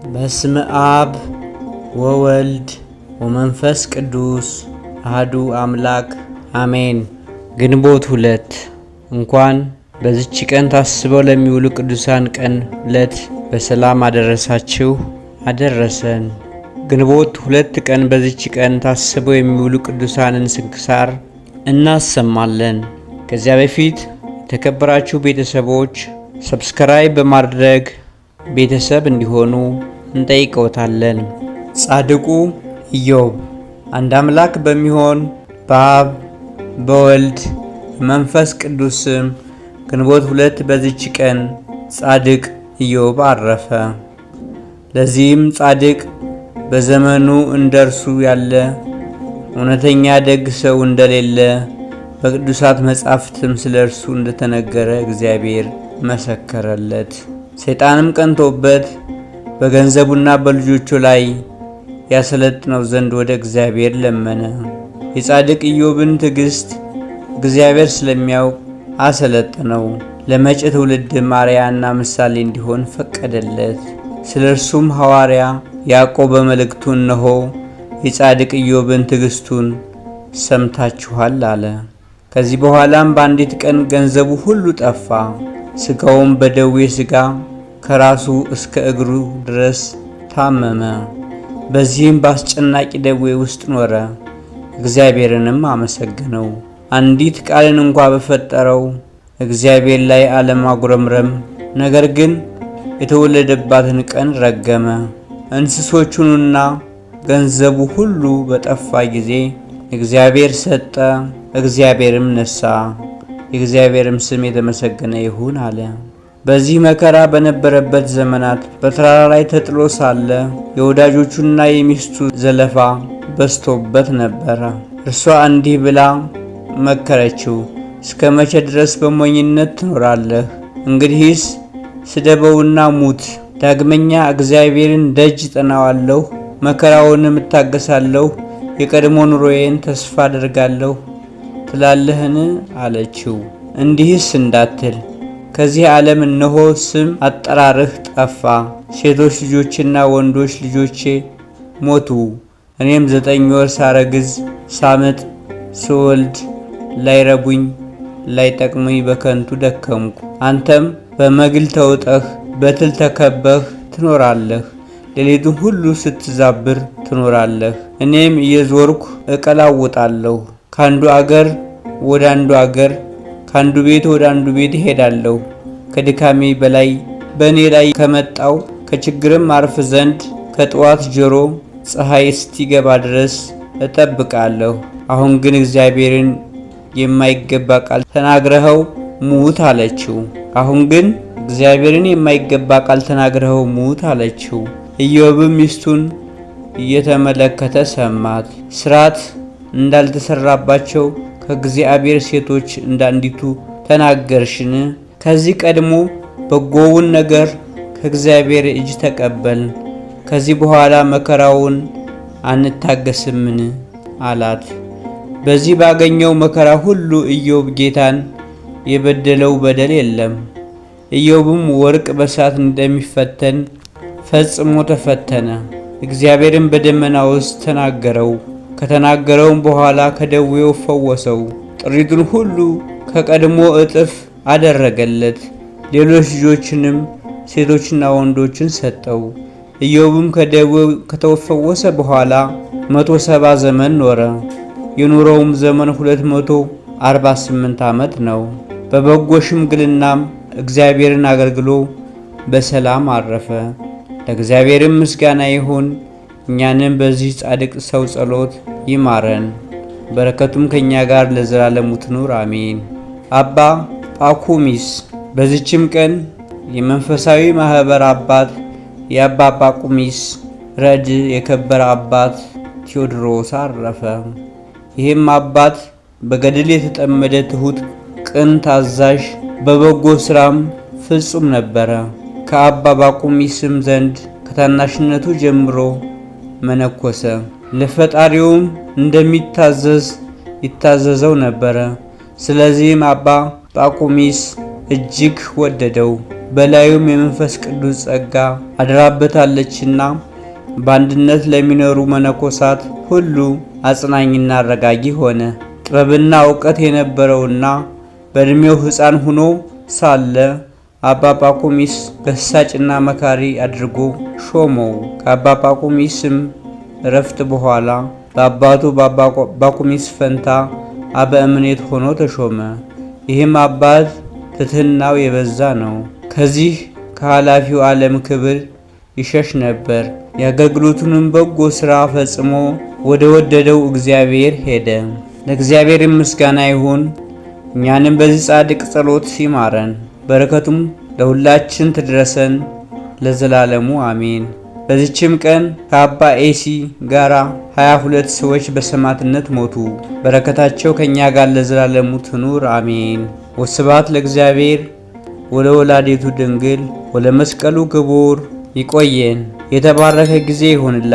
በስመ አብ ወወልድ ወመንፈስ ቅዱስ አሐዱ አምላክ አሜን። ግንቦት 2 እንኳን በዚች ቀን ታስበው ለሚውሉ ቅዱሳን ቀን ዕለት በሰላም አደረሳችሁ አደረሰን። ግንቦት 2 ቀን በዚች ቀን ታስበው የሚውሉ ቅዱሳንን ስንክሳር እናሰማለን። ከዚያ በፊት የተከበራችሁ ቤተሰቦች ሰብስክራይብ በማድረግ ቤተሰብ እንዲሆኑ እንጠይቀውታለን። ጻድቁ ኢዮብ። አንድ አምላክ በሚሆን በአብ በወልድ በመንፈስ ቅዱስ ስም ግንቦት 2 በዚች ቀን ጻድቅ ኢዮብ አረፈ። ለዚህም ጻድቅ በዘመኑ እንደርሱ ያለ እውነተኛ ደግ ሰው እንደሌለ በቅዱሳት መጻሕፍትም ስለ እርሱ እንደተነገረ እግዚአብሔር መሰከረለት። ሰይጣንም ቀንቶበት በገንዘቡና በልጆቹ ላይ ያሰለጥነው ዘንድ ወደ እግዚአብሔር ለመነ። የጻድቅ ኢዮብን ትዕግስት እግዚአብሔር ስለሚያውቅ አሰለጠነው። ለመጪ ትውልድ አርአያና ምሳሌ እንዲሆን ፈቀደለት። ስለ እርሱም ሐዋርያ ያዕቆብ በመልእክቱ እነሆ የጻድቅ ኢዮብን ትዕግስቱን ሰምታችኋል አለ። ከዚህ በኋላም በአንዲት ቀን ገንዘቡ ሁሉ ጠፋ። ሥጋውም በደዌ ሥጋ ከራሱ እስከ እግሩ ድረስ ታመመ። በዚህም በአስጨናቂ ደዌ ውስጥ ኖረ። እግዚአብሔርንም አመሰገነው። አንዲት ቃልን እንኳ በፈጠረው እግዚአብሔር ላይ አለማጉረምረም፣ ነገር ግን የተወለደባትን ቀን ረገመ። እንስሶቹንና ገንዘቡ ሁሉ በጠፋ ጊዜ እግዚአብሔር ሰጠ፣ እግዚአብሔርም ነሳ፣ የእግዚአብሔርም ስም የተመሰገነ ይሁን አለ። በዚህ መከራ በነበረበት ዘመናት በተራራ ላይ ተጥሎ ሳለ የወዳጆቹና የሚስቱ ዘለፋ በዝቶበት ነበረ። እርሷ እንዲህ ብላ መከረችው፣ እስከ መቼ ድረስ በሞኝነት ትኖራለህ? እንግዲህስ ስደበውና ሙት። ዳግመኛ እግዚአብሔርን ደጅ ጠናዋለሁ፣ መከራውንም እታገሳለሁ፣ የቀድሞ ኑሮዬን ተስፋ አደርጋለሁ ትላለህን? አለችው። እንዲህስ እንዳትል፣ ከዚህ ዓለም እነሆ ስም አጠራርህ ጠፋ። ሴቶች ልጆችና ወንዶች ልጆቼ ሞቱ። እኔም 9 ወር ሳረግዝ ሳምጥ ስወልድ ላይረቡኝ ላይጠቅሙኝ በከንቱ ደከምኩ። አንተም በመግል ተውጠህ በትል ተከበህ ትኖራለህ። ሌሊቱን ሁሉ ስትዛብር ትኖራለህ። እኔም እየዞርኩ እቀላውጣለሁ። ከአንዱ አገር ወደ አንዱ አገር፣ ከአንዱ ቤት ወደ አንዱ ቤት እሄዳለሁ። ከድካሜ በላይ በእኔ ላይ ከመጣው ከችግርም አርፍ ዘንድ ከጠዋት ጀሮ ፀሐይ እስቲገባ ድረስ እጠብቃለሁ። አሁን ግን እግዚአብሔርን የማይገባ ቃል ተናግረኸው ሙት አለችው። አሁን ግን እግዚአብሔርን የማይገባ ቃል ተናግረኸው ሙት አለችው። ኢዮብም ሚስቱን እየተመለከተ ሰማት። ስርዓት እንዳልተሰራባቸው ከእግዚአብሔር ሴቶች እንዳንዲቱ ተናገርሽን? ከዚህ ቀድሞ በጎውን ነገር ከእግዚአብሔር እጅ ተቀበልን፣ ከዚህ በኋላ መከራውን አንታገስምን? አላት። በዚህ ባገኘው መከራ ሁሉ ኢዮብ ጌታን የበደለው በደል የለም። ኢዮብም ወርቅ በእሳት እንደሚፈተን ፈጽሞ ተፈተነ። እግዚአብሔርም በደመና ውስጥ ተናገረው። ከተናገረውም በኋላ ከደዌው ፈወሰው። ጥሪቱን ሁሉ ከቀድሞ እጥፍ አደረገለት። ሌሎች ልጆችንም ሴቶችና ወንዶችን ሰጠው። ኢዮብም ከደዌው ከተፈወሰ በኋላ 170 ዘመን ኖረ። የኖረውም ዘመን 248 ዓመት ነው። በበጎ ሽምግልናም እግዚአብሔርን አገልግሎ በሰላም አረፈ። ለእግዚአብሔርም ምስጋና ይሁን። እኛንም በዚህ ጻድቅ ሰው ጸሎት ይማረን፣ በረከቱም ከእኛ ጋር ለዘላለሙ ትኑር አሜን። አባ ጳኩሚስ። በዚችም ቀን የመንፈሳዊ ማኅበር አባት የአባ ጳኩሚስ ረድ የከበረ አባት ቴዎድሮስ አረፈ። ይህም አባት በገድል የተጠመደ ትሑት፣ ቅን፣ ታዛዥ፣ በበጎ ሥራም ፍጹም ነበረ። ከአባ ጳኩሚስም ዘንድ ከታናሽነቱ ጀምሮ መነኮሰ። ለፈጣሪውም እንደሚታዘዝ ይታዘዘው ነበረ። ስለዚህም አባ ጳኩሚስ እጅግ ወደደው። በላዩም የመንፈስ ቅዱስ ጸጋ አድራበታለችና በአንድነት ለሚኖሩ መነኮሳት ሁሉ አጽናኝና አረጋጊ ሆነ። ጥበብና እውቀት የነበረውና በዕድሜው ሕፃን ሆኖ ሳለ አባ ጳኩሚስ ገሳጭና መካሪ አድርጎ ሾመው። ከአባ ጳኩሚስም እረፍት በኋላ በአባቱ በአባ ጳኩሚስ ፈንታ አበምኔት ሆኖ ተሾመ። ይህም አባት ትሕትናው የበዛ ነው። ከዚህ ከኃላፊው ዓለም ክብር ይሸሽ ነበር። የአገልግሎቱንም በጎ ሥራ ፈጽሞ ወደ ወደደው እግዚአብሔር ሄደ። ለእግዚአብሔር ምስጋና ይሁን። እኛንም በዚህ ጻድቅ ጸሎት ይማረን፣ በረከቱም ለሁላችን ትድረሰን ለዘላለሙ አሜን። በዚችም ቀን ከአባ ኤሲ ጋራ 22 ሰዎች በሰማዕትነት ሞቱ። በረከታቸው ከእኛ ጋር ለዘላለሙ ትኑር አሜን። ወስብሐት ለእግዚአብሔር ወለወላዲቱ ድንግል ወለመስቀሉ ክቡር። ይቆየን። የተባረከ ጊዜ ይሁንላችሁ።